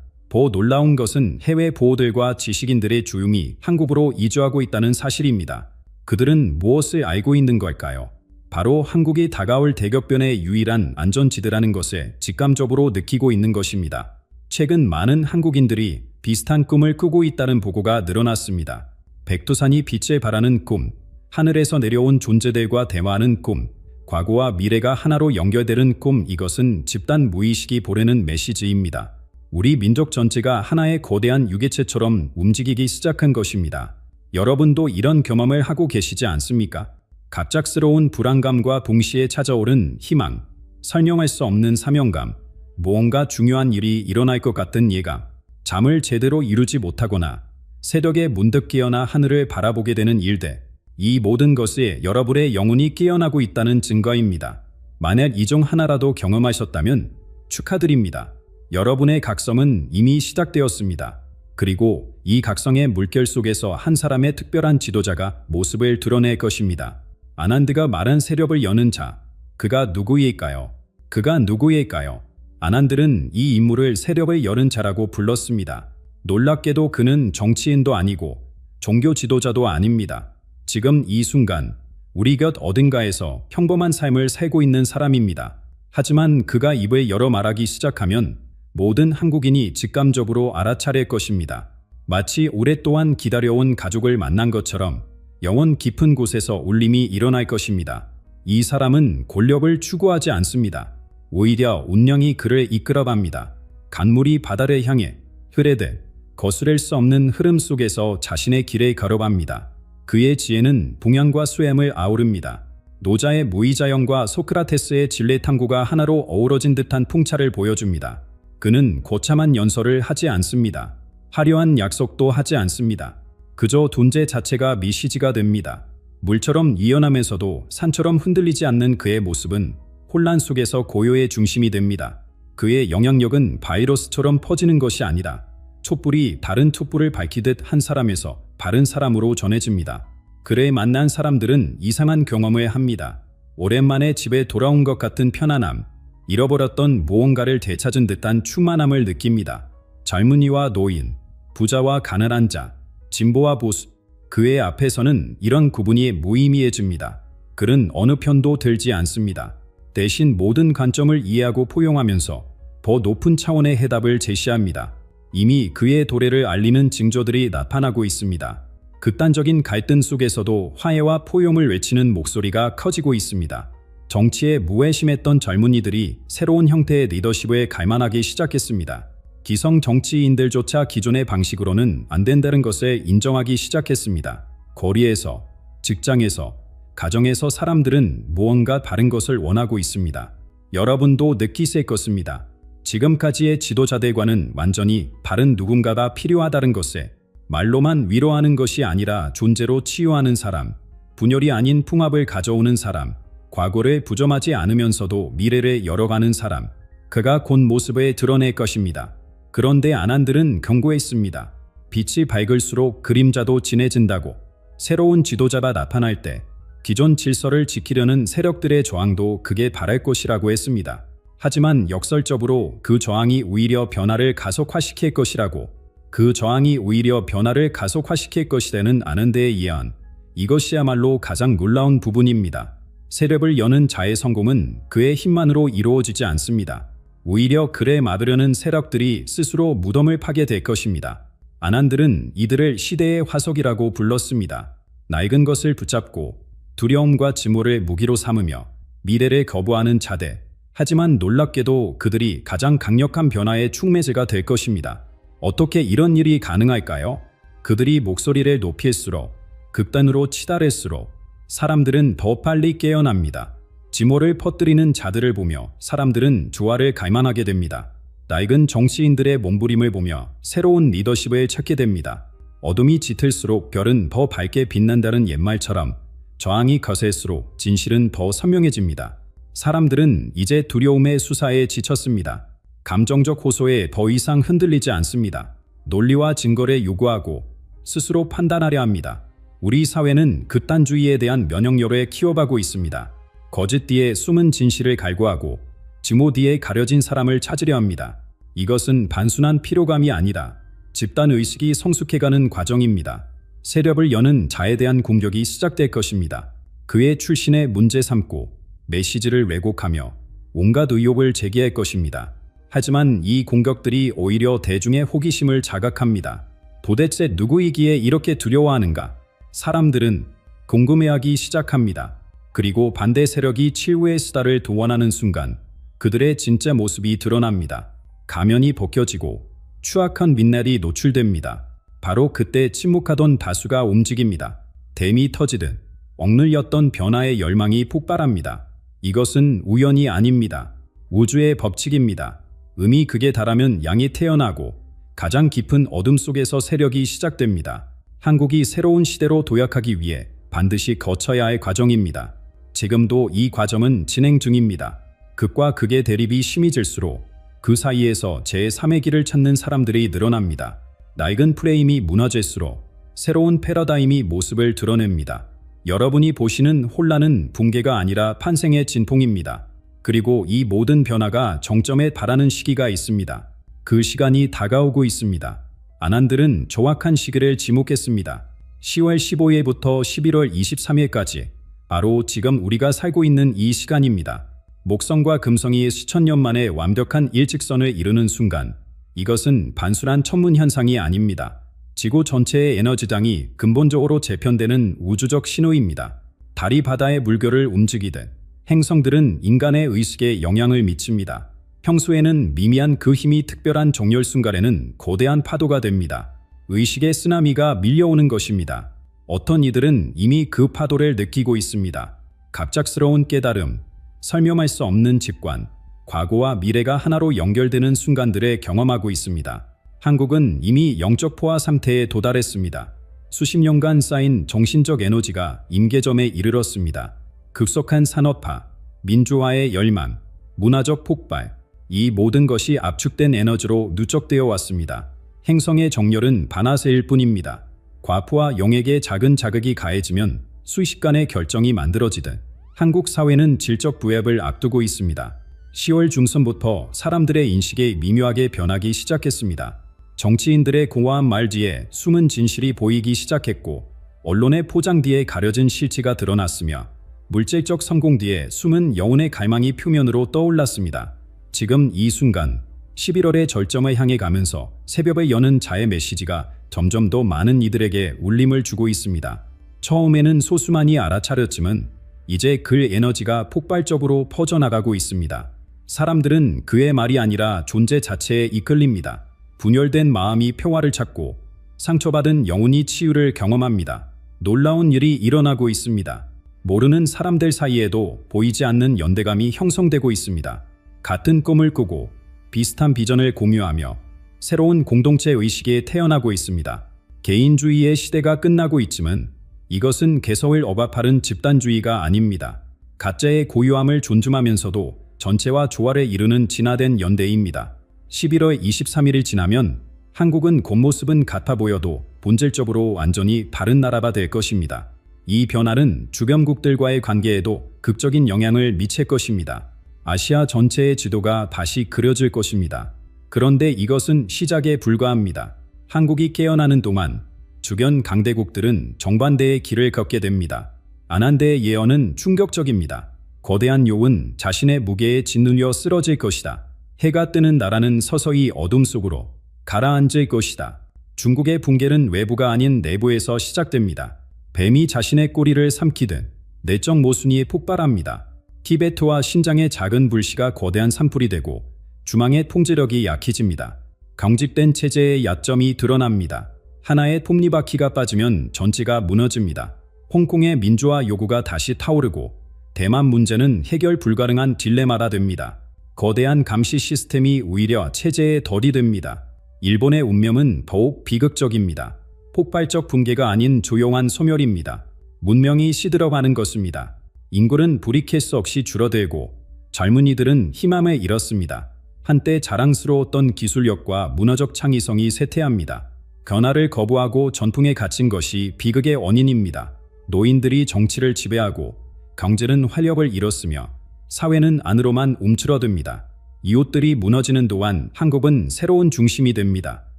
놀라운 것은 해외 보호들과 지식인들의 조용히 한국으로 이주하고 있다는 사실입니다. 그들은 무엇을 알고 있는 걸까요? 바로 한국이 다가올 대격변의 유일한 안전지대라는 것을 직감적으로 느끼고 있는 것입니다. 최근 많은 한국인들이 비슷한 꿈을 꾸고 있다는 보고가 늘어났습니다. 백두산이 빛을 발하는 꿈, 하늘에서 내려온 존재들과 대화하는 꿈, 과거와 미래가 하나로 연결되는 꿈, 이것은 집단 무의식이 보내는 메시지입니다. 우리 민족 전체가 하나의 거대한 유기체처럼 움직이기 시작한 것입니다. 여러분도 이런 경험을 하고 계시지 않습니까? 갑작스러운 불안감과 동시에 찾아오는 희망, 설명할 수 없는 사명감, 무언가 중요한 일이 일어날 것 같은 예감, 잠을 제대로 이루지 못하거나 새벽에 문득 깨어나 하늘을 바라보게 되는 일들, 이 모든 것이 여러분의 영혼이 깨어나고 있다는 증거입니다. 만약 이 중 하나라도 경험하셨다면 축하드립니다. 여러분의 각성은 이미 시작되었습니다. 그리고 이 각성의 물결 속에서 한 사람의 특별한 지도자가 모습을 드러낼 것입니다. 아난드가 말한 세력을 여는 자, 그가 누구일까요? 그가 누구일까요? 아난드는 이 인물을 세력을 여는 자라고 불렀습니다. 놀랍게도 그는 정치인도 아니고 종교 지도자도 아닙니다. 지금 이 순간 우리 곁 어딘가에서 평범한 삶을 살고 있는 사람입니다. 하지만 그가 입을 열어 말하기 시작하면 모든 한국인이 직감적으로 알아차릴 것입니다. 마치 오랫동안 기다려온 가족을 만난 것처럼 영혼 깊은 곳에서 울림이 일어날 것입니다. 이 사람은 권력을 추구하지 않습니다. 오히려 운명이 그를 이끌어갑니다. 간물이 바다를 향해 흐르듯 거스를 수 없는 흐름 속에서 자신의 길을 걸어갑니다. 그의 지혜는 봉양과 수염을 아우릅니다. 노자의 무의자형과 소크라테스의 진례탐구가 하나로 어우러진 듯한 풍차를 보여줍니다. 그는 거참한 연설을 하지 않습니다. 화려한 약속도 하지 않습니다. 그저 존재 자체가 메시지가 됩니다. 물처럼 이연하면서도 산처럼 흔들리지 않는 그의 모습은 혼란 속에서 고요의 중심이 됩니다. 그의 영향력은 바이러스처럼 퍼지는 것이 아니라 촛불이 다른 촛불을 밝히듯 한 사람에서 바른 사람으로 전해집니다. 그를 만난 사람들은 이상한 경험을 합니다. 오랜만에 집에 돌아온 것 같은 편안함, 잃어버렸던 무언가를 되찾은 듯한 충만함을 느낍니다. 젊은이와 노인, 부자와 가난한 자, 진보와 보수, 그의 앞에서는 이런 구분이 무의미해집니다. 그는 어느 편도 들지 않습니다. 대신 모든 관점을 이해하고 포용하면서 더 높은 차원의 해답을 제시합니다. 이미 그의 도래를 알리는 징조들이 나타나고 있습니다. 극단적인 갈등 속에서도 화해와 포용을 외치는 목소리가 커지고 있습니다. 정치에 무관심했던 젊은이들이 새로운 형태의 리더십에 갈망하기 시작했습니다. 기성 정치인들조차 기존의 방식으로는 안 된다는 것을 인정하기 시작했습니다. 거리에서, 직장에서, 가정에서 사람들은 무언가 다른 것을 원하고 있습니다. 여러분도 느끼실 것입니다. 지금까지의 지도자들과는 완전히 다른 누군가가 필요하다는 것에 말로만 위로하는 것이 아니라 존재로 치유하는 사람, 분열이 아닌 풍합을 가져오는 사람, 과거를 부정하지 않으면서도 미래를 열어가는 사람, 그가 곧 모습을 드러낼 것입니다. 그런데 아난들은 경고했습니다. 빛이 밝을수록 그림자도 진해진다고. 새로운 지도자가 나타날 때 기존 질서를 지키려는 세력들의 저항도 그게 바랄 것이라고 했습니다. 하지만 역설적으로 그 저항이 오히려 변화를 가속화시킬 것이라고. 그 저항이 오히려 변화를 가속화시킬 것이라는 아난드의 예언. 이것이야말로 가장 놀라운 부분입니다. 세력을 여는 자의 성공은 그의 힘만으로 이루어지지 않습니다. 오히려 그를 막으려는 세력들이 스스로 무덤을 파게 될 것입니다. 아난들은 이들을 시대의 화석이라고 불렀습니다. 낡은 것을 붙잡고 두려움과 증오를 무기로 삼으며 미래를 거부하는 자들. 하지만 놀랍게도 그들이 가장 강력한 변화의 촉매제가 될 것입니다. 어떻게 이런 일이 가능할까요? 그들이 목소리를 높일수록, 극단으로 치달을수록 사람들은 더 빨리 깨어납니다. 증오를 퍼뜨리는 자들을 보며 사람들은 조화를 갈망하게 됩니다. 낡은 정치인들의 몸부림을 보며 새로운 리더십을 찾게 됩니다. 어둠이 짙을수록 별은 더 밝게 빛난다는 옛말처럼 저항이 거셀수록 진실은 더 선명해집니다. 사람들은 이제 두려움의 수사에 지쳤습니다. 감정적 호소에 더 이상 흔들리지 않습니다. 논리와 증거를 요구하고 스스로 판단하려 합니다. 우리 사회는 극단주의에 대한 면역력을 키워가고 있습니다. 거짓 뒤에 숨은 진실을 갈구하고 증오 뒤에 가려진 사람을 찾으려 합니다. 이것은 단순한 피로감이 아니라 집단의식이 성숙해가는 과정입니다. 세력을 여는 자에 대한 공격이 시작될 것입니다. 그의 출신의 문제 삼고 메시지를 왜곡하며 온갖 의혹을 제기할 것입니다. 하지만 이 공격들이 오히려 대중의 호기심을 자극합니다. 도대체 누구이기에 이렇게 두려워하는가? 사람들은 궁금해하기 시작합니다. 그리고 반대 세력이 치유의 수다를 도원하는 순간 그들의 진짜 모습이 드러납니다. 가면이 벗겨지고 추악한 민낯이 노출됩니다. 바로 그때 침묵하던 다수가 움직입니다. 댐이 터지듯 억눌렸던 변화의 열망이 폭발합니다. 이것은 우연이 아닙니다. 우주의 법칙입니다. 음이 극에 달하면 양이 태어나고 가장 깊은 어둠 속에서 세력이 시작됩니다. 한국이 새로운 시대로 도약하기 위해 반드시 거쳐야 할 과정입니다. 지금도 이 과정은 진행 중입니다. 극과 극의 대립이 심해질수록 그 사이에서 제3의 길을 찾는 사람들이 늘어납니다. 낡은 프레임이 무너질수록 새로운 패러다임이 모습을 드러냅니다. 여러분이 보시는 혼란은 붕괴가 아니라 판생의 진통입니다. 그리고 이 모든 변화가 정점에 달하는 시기가 있습니다. 그 시간이 다가오고 있습니다. 아난들은 정확한 시기를 지목했습니다. 10월 15일부터 11월 23일까지 바로 지금 우리가 살고 있는 이 시간입니다. 목성과 금성이 수천 년 만에 완벽한 일직선을 이루는 순간 이것은 단순한 천문 현상이 아닙니다. 지구 전체의 에너지장이 근본적으로 재편되는 우주적 신호입니다. 달이 바다의 물결을 움직이듯 행성들은 인간의 의식에 영향을 미칩니다. 평소에는 미미한 그 힘이 특별한 정렬 순간에는 거대한 파도가 됩니다. 의식의 쓰나미가 밀려오는 것입니다. 어떤 이들은 이미 그 파도를 느끼고 있습니다. 갑작스러운 깨달음, 설명할 수 없는 직관, 과거와 미래가 하나로 연결되는 순간들을 경험하고 있습니다. 한국은 이미 영적 포화 상태에 도달했습니다. 수십 년간 쌓인 정신적 에너지가 임계점에 이르렀습니다. 급속한 산업화, 민주화의 열망, 문화적 폭발, 이 모든 것이 압축된 에너지로 누적되어 왔습니다. 행성의 정렬은 반화세일 뿐입니다. 과포와 용액의 작은 자극이 가해지면 순식간에 결정이 만들어지듯 한국 사회는 질적 부합을 앞두고 있습니다. 10월 중순부터 사람들의 인식이 미묘하게 변하기 시작했습니다. 정치인들의 공허한 말 뒤에 숨은 진실이 보이기 시작했고 언론의 포장 뒤에 가려진 실체가 드러났으며 물질적 성공 뒤에 숨은 영혼의 갈망이 표면으로 떠올랐습니다. 지금 이 순간 11월의 절정을 향해 가면서 새벽을 여는 자의 메시지가 점점 더 많은 이들에게 울림을 주고 있습니다. 처음에는 소수만이 알아차렸지만 이제 그 에너지가 폭발적으로 퍼져나가고 있습니다. 사람들은 그의 말이 아니라 존재 자체에 이끌립니다. 분열된 마음이 평화를 찾고 상처받은 영혼이 치유를 경험합니다. 놀라운 일이 일어나고 있습니다. 모르는 사람들 사이에도 보이지 않는 연대감이 형성되고 있습니다. 같은 꿈을 꾸고 비슷한 비전을 공유하며 새로운 공동체 의식이 태어나고 있습니다. 개인주의의 시대가 끝나고 있지만 이것은 개성을 억압하는 집단주의가 아닙니다. 가짜의 고유함을 존중하면서도 전체와 조화를 이루는 진화된 연대입니다. 11월 23일이 지나면 한국은 겉모습은 같아 보여도 본질적으로 완전히 다른 나라가 될 것입니다. 이 변화는 주변국들과의 관계에도 극적인 영향을 미칠 것입니다. 아시아 전체의 지도가 다시 그려질 것입니다. 그런데 이것은 시작에 불과합니다. 한국이 깨어나는 동안 주변 강대국들은 정반대의 길을 걷게 됩니다. 아난데의 예언은 충격적입니다. 거대한 요은 자신의 무게에 짓눌려 쓰러질 것이다. 해가 뜨는 나라는 서서히 어둠 속으로 가라앉을 것이다. 중국의 붕괴는 외부가 아닌 내부에서 시작됩니다. 뱀이 자신의 꼬리를 삼키듯 내적 모순이 폭발합니다. 티베트와 신장의 작은 불씨가 거대한 산불이 되고 중앙의 통제력이 약해집니다. 경직된 체제의 야점이 드러납니다. 하나의 톱니바퀴가 빠지면 전체가 무너집니다. 홍콩의 민주화 요구가 다시 타오르고 대만 문제는 해결 불가능한 딜레마가 됩니다. 거대한 감시 시스템이 오히려 체제에 덜이 됩니다. 일본의 운명은 더욱 비극적입니다. 폭발적 붕괴가 아닌 조용한 소멸입니다. 문명이 시들어가는 것입니다. 인구는 불이킬 수 없이 줄어들고 젊은이들은 희망을 잃었습니다. 한때 자랑스러웠던 기술력과 문화적 창의성이 쇠퇴합니다. 변화를 거부하고 전통에 갇힌 것이 비극의 원인입니다. 노인들이 정치를 지배하고 경제는 활력을 잃었으며 사회는 안으로만 움츠러듭니다. 이웃들이 무너지는 동안 한국은 새로운 중심이 됩니다.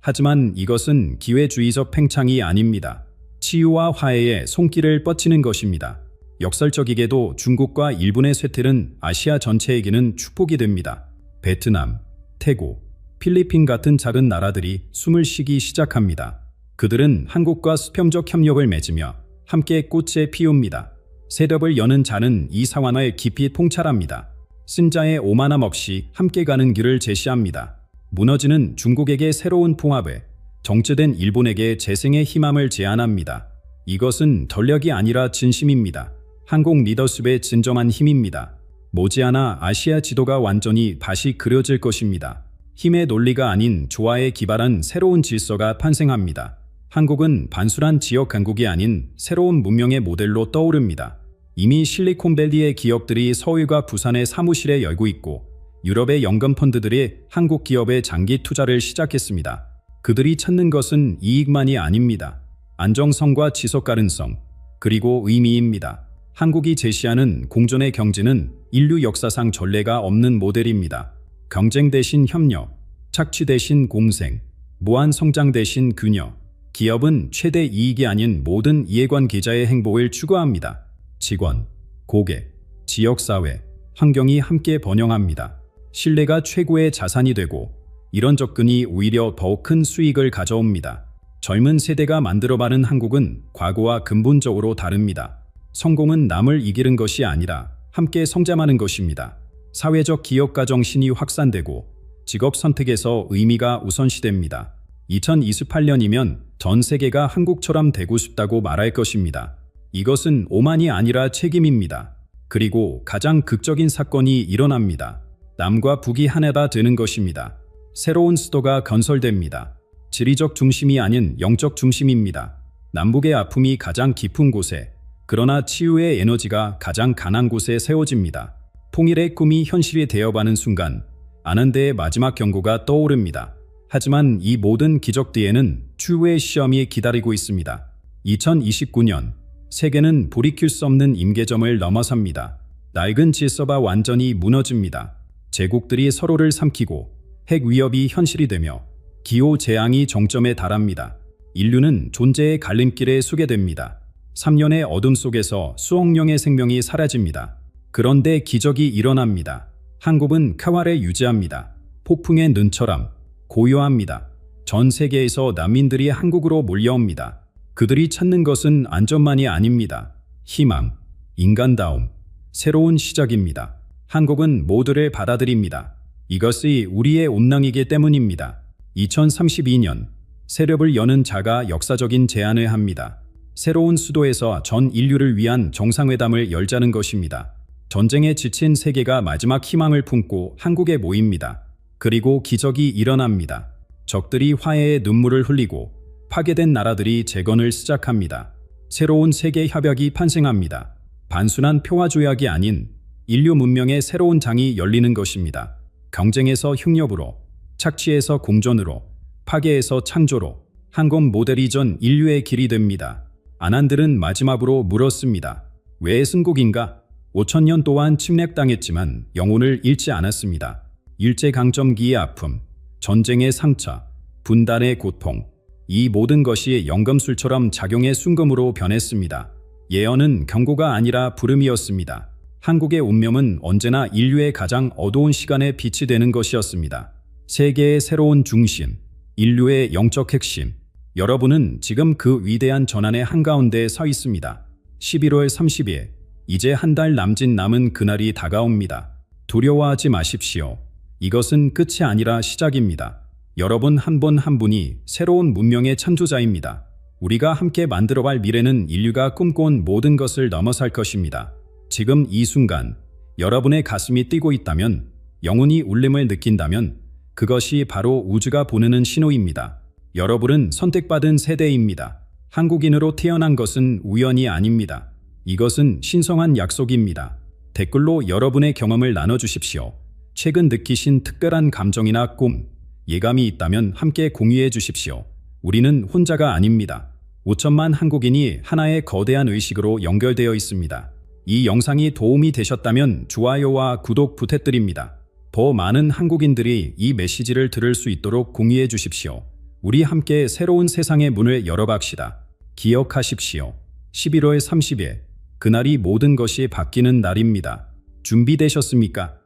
하지만 이것은 기회주의적 팽창이 아닙니다. 치유와 화해의 손길을 뻗치는 것입니다. 역설적이게도 중국과 일본의 쇠퇴는 아시아 전체에게는 축복이 됩니다. 베트남, 태국, 필리핀 같은 작은 나라들이 숨을 쉬기 시작합니다. 그들은 한국과 수평적 협력을 맺으며 함께 꽃에 피웁니다. 세력을 여는 자는 이 상황을 깊이 통찰합니다. 쓴자의 오만함 없이 함께 가는 길을 제시합니다. 무너지는 중국에게 새로운 통합에, 정체된 일본에게 재생의 희망을 제안합니다. 이것은 전략이 아니라 진심입니다. 한국 리더십의 진정한 힘입니다. 머지않아 아시아 지도가 완전히 다시 그려질 것입니다. 힘의 논리가 아닌 조화에 기반한 새로운 질서가 탄생합니다. 한국은 단순한 지역 강국이 아닌 새로운 문명의 모델로 떠오릅니다. 이미 실리콘밸리의 기업들이 서울과 부산에 사무실에 열고 있고 유럽의 연금 펀드들이 한국 기업에 장기 투자를 시작했습니다. 그들이 찾는 것은 이익만이 아닙니다. 안정성과 지속 가능성, 그리고 의미입니다. 한국이 제시하는 공존의 경제는 인류 역사상 전례가 없는 모델입니다. 경쟁 대신 협력, 착취 대신 공생, 무한 성장 대신 균형. 기업은 최대 이익이 아닌 모든 이해관계자의 행복을 추구합니다. 직원, 고객, 지역사회, 환경이 함께 번영합니다. 신뢰가 최고의 자산이 되고 이런 접근이 오히려 더 큰 수익을 가져옵니다. 젊은 세대가 만들어가는 한국은 과거와 근본적으로 다릅니다. 성공은 남을 이기는 것이 아니라 함께 성장하는 것입니다. 사회적 기업가 정신이 확산되고 직업 선택에서 의미가 우선시됩니다. 2028년이면 전 세계가 한국처럼 되고 싶다고 말할 것입니다. 이것은 오만이 아니라 책임입니다. 그리고 가장 극적인 사건이 일어납니다. 남과 북이 하나가 되는 것입니다. 새로운 수도가 건설됩니다. 지리적 중심이 아닌 영적 중심입니다. 남북의 아픔이 가장 깊은 곳에, 그러나 치유의 에너지가 가장 강한 곳에 세워집니다. 통일의 꿈이 현실이 되어가는 순간 아난데의 마지막 경고가 떠오릅니다. 하지만 이 모든 기적 뒤에는 추후의 시험이 기다리고 있습니다. 2029년 세계는 돌이킬 수 없는 임계점을 넘어섭니다. 낡은 질서가 완전히 무너집니다. 제국들이 서로를 삼키고 핵 위협이 현실이 되며 기후 재앙이 정점에 달합니다. 인류는 존재의 갈림길에 서게 됩니다. 3년의 어둠 속에서 수억 명의 생명이 사라집니다. 그런데 기적이 일어납니다. 한국은 카와를 유지합니다. 폭풍의 눈처럼 고요합니다. 전 세계에서 난민들이 한국으로 몰려옵니다. 그들이 찾는 것은 안전만이 아닙니다. 희망, 인간다움, 새로운 시작입니다. 한국은 모두를 받아들입니다. 이것이 우리의 운명이기 때문입니다. 2032년 세력을 여는 자가 역사적인 제안을 합니다. 새로운 수도에서 전 인류를 위한 정상회담을 열자는 것입니다. 전쟁에 지친 세계가 마지막 희망을 품고 한국에 모입니다. 그리고 기적이 일어납니다. 적들이 화해의 눈물을 흘리고 파괴된 나라들이 재건을 시작합니다. 새로운 세계 협약이 탄생합니다. 단순한 평화 조약이 아닌 인류 문명의 새로운 장이 열리는 것입니다. 경쟁에서 협력으로, 착취에서 공존으로, 파괴에서 창조로 한국 모델이 전 인류의 길이 됩니다. 아난들은 마지막으로 물었습니다. 왜 승국인가? 5,000년 동안 침략당했지만 영혼을 잃지 않았습니다. 일제강점기의 아픔, 전쟁의 상처, 분단의 고통, 이 모든 것이 연금술처럼 작용의 순금으로 변했습니다. 예언은 경고가 아니라 부름이었습니다. 한국의 운명은 언제나 인류의 가장 어두운 시간에 빛이 되는 것이었습니다. 세계의 새로운 중심, 인류의 영적 핵심. 여러분은 지금 그 위대한 전환의 한가운데에 서 있습니다. 11월 30일, 이제 한 달 남은 그날이 다가옵니다. 두려워하지 마십시오. 이것은 끝이 아니라 시작입니다. 여러분 한 분 한 분이 새로운 문명의 창조자입니다. 우리가 함께 만들어갈 미래는 인류가 꿈꿔온 모든 것을 넘어설 것입니다. 지금 이 순간 여러분의 가슴이 뛰고 있다면, 영혼이 울림을 느낀다면 그것이 바로 우주가 보내는 신호입니다. 여러분은 선택받은 세대입니다. 한국인으로 태어난 것은 우연이 아닙니다. 이것은 신성한 약속입니다. 댓글로 여러분의 경험을 나눠주십시오. 최근 느끼신 특별한 감정이나 꿈, 예감이 있다면 함께 공유해 주십시오. 우리는 혼자가 아닙니다. 5천만 한국인이 하나의 거대한 의식으로 연결되어 있습니다. 이 영상이 도움이 되셨다면 좋아요와 구독 부탁드립니다. 더 많은 한국인들이 이 메시지를 들을 수 있도록 공유해 주십시오. 우리 함께 새로운 세상의 문을 열어갑시다. 기억하십시오. 11월 30일, 그날이 모든 것이 바뀌는 날입니다. 준비되셨습니까?